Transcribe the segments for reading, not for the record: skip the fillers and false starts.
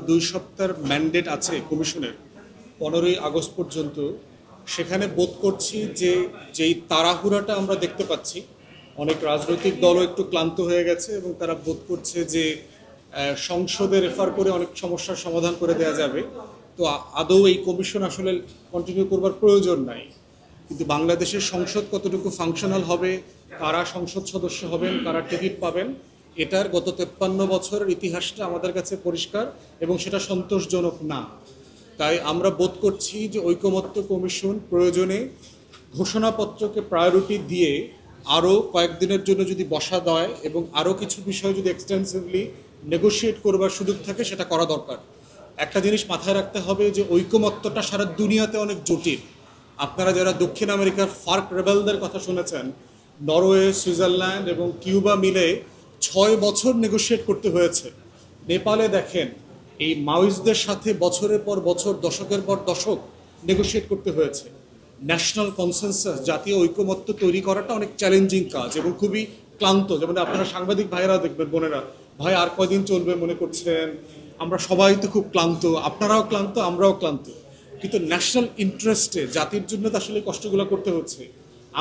2 সপ্তাহের ম্যান্ডেট আছে কমিশনের 15ই আগস্ট পর্যন্ত। সেখানে বোধ করছি যে যেই তাড়াহুড়াটা আমরা দেখতে পাচ্ছি, অনেক রাজনৈতিক দলও একটু ক্লান্ত হয়ে গেছে এবং তারা বোধ করছে যে সংসদে রেফার করে অনেক সমস্যার সমাধান করে দেওয়া যাবে। তো আদৌ এই কমিশন আসলে কন্টিনিউ করবার প্রয়োজন নাই। কিন্তু বাংলাদেশের সংসদ কতটুকু ফাংশনাল হবে, কারা সংসদ সদস্য হবেন, কারা টিকিট পাবেন, এটার গত 53 বছরের ইতিহাসটা আমাদের কাছে পরিষ্কার এবং সেটা সন্তোষজনক না। তাই আমরা বোধ করছি যে ঐকমত্য কমিশন প্রয়োজনে ঘোষণাপত্রকে প্রায়োরিটি দিয়ে আরও কয়েকদিনের জন্য যদি বসা দেয় এবং আরও কিছু বিষয় যদি এক্সটেন্সিভলি নেগোশিয়েট করবার সুযোগ থাকে, সেটা করা দরকার। একটা জিনিস মাথায় রাখতে হবে যে ঐকমত্যটা সারা দুনিয়াতে অনেক জটিল। আপনারা যারা দক্ষিণ আমেরিকার ফার্ক রেবেলদের কথা শুনেছেন, নরওয়ে, সুইজারল্যান্ড এবং কিউবা মিলে 6 বছর নেগোশিয়েট করতে হয়েছে। নেপালে দেখেন, এই মাওয়িস্টদের সাথে বছরের পর বছর, দশকের পর দশক নেগোশিয়েট করতে হয়েছে। ন্যাশনাল কনসেনসাস, জাতীয় ঐকমত্য তৈরি করাটা অনেক চ্যালেঞ্জিং কাজ এবং খুবই ক্লান্ত। যেমন আপনারা সাংবাদিক ভাইয়েরা দেখবেন, বোনেরা, ভাই আর কয়দিন চলবে মনে করছেন, আমরা সবাই তো খুব ক্লান্ত, আপনারাও ক্লান্ত, আমরাও ক্লান্ত। কিন্তু ন্যাশনাল ইন্টারেস্টে জাতির জন্য তো আসলে কষ্টগুলো করতে হচ্ছে।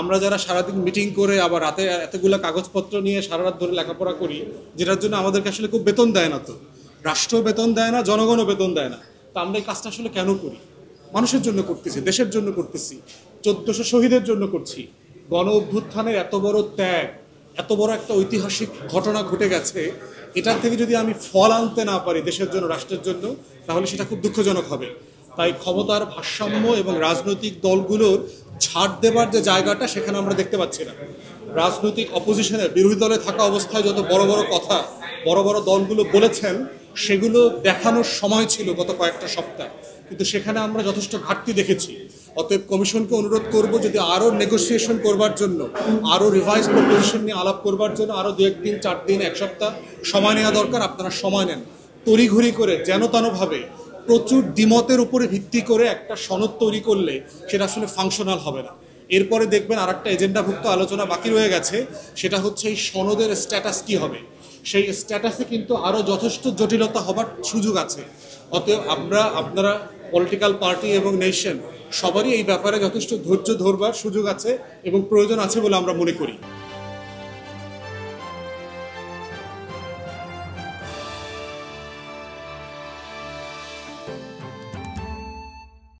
আমরা যারা সারাদিন মিটিং করে আবার রাতে এতগুলো কাগজপত্র নিয়ে সারা রাত ধরে লেখাপড়া করি, যেটার জন্য আমাদেরকে আসলে খুব বেতন দেয় না, তো রাষ্ট্র বেতন দেয় না, জনগণও বেতন দেয় না। তো আমরা এই কাজটা আসলে কেন করি? মানুষের জন্য করতেছি, দেশের জন্য করতেছি, 1400 শহীদের জন্য করছি। গণ অভ্যুত্থানের এত বড় ত্যাগ, এত বড় একটা ঐতিহাসিক ঘটনা ঘটে গেছে, এটার থেকে যদি আমি ফল আনতে না পারি দেশের জন্য, রাষ্ট্রের জন্য, তাহলে সেটা খুব দুঃখজনক হবে। তাই ক্ষমতার ভারসাম্য এবং রাজনৈতিক দলগুলোর ছাড় দেবার যে জায়গাটা, সেখানে আমরা দেখতে পাচ্ছি না। রাজনৈতিক অপোজিশনের, বিরোধী দলে থাকা অবস্থায় যত বড় বড় কথা বড় বড় দলগুলো বলেছেন, সেগুলো দেখানোর সময় ছিল গত কয়েকটা সপ্তাহ, কিন্তু সেখানে আমরা যথেষ্ট ঘাটতি দেখেছি। অতএব কমিশনকে অনুরোধ করব, যদি আরও নেগোসিয়েশন করবার জন্য, আরও রিভাইজ প্রপোজিশন নিয়ে আলাপ করবার জন্য আরও 2-1 দিন, 4 দিন, 1 সপ্তাহ সময় নেওয়া দরকার। আপনারা সময় নেন, তড়িঘড়ি করে যেন তেনভাবে প্রচুর দ্বিমতের উপরে ভিত্তি করে একটা সনদ তৈরি করলে সেটা আসলে ফাংশনাল হবে না। এরপরে দেখবেন আর একটা এজেন্ডাভুক্ত আলোচনা বাকি রয়ে গেছে, সেটা হচ্ছে এই সনদের স্ট্যাটাস কি হবে। সেই স্ট্যাটাসে কিন্তু আরও যথেষ্ট জটিলতা হবার সুযোগ আছে। অতএব আপনারা পলিটিক্যাল পার্টি এবং নেশন সবারই এই ব্যাপারে যথেষ্ট ধৈর্য ধরবার সুযোগ আছে এবং প্রয়োজন আছে বলে আমরা মনে করি।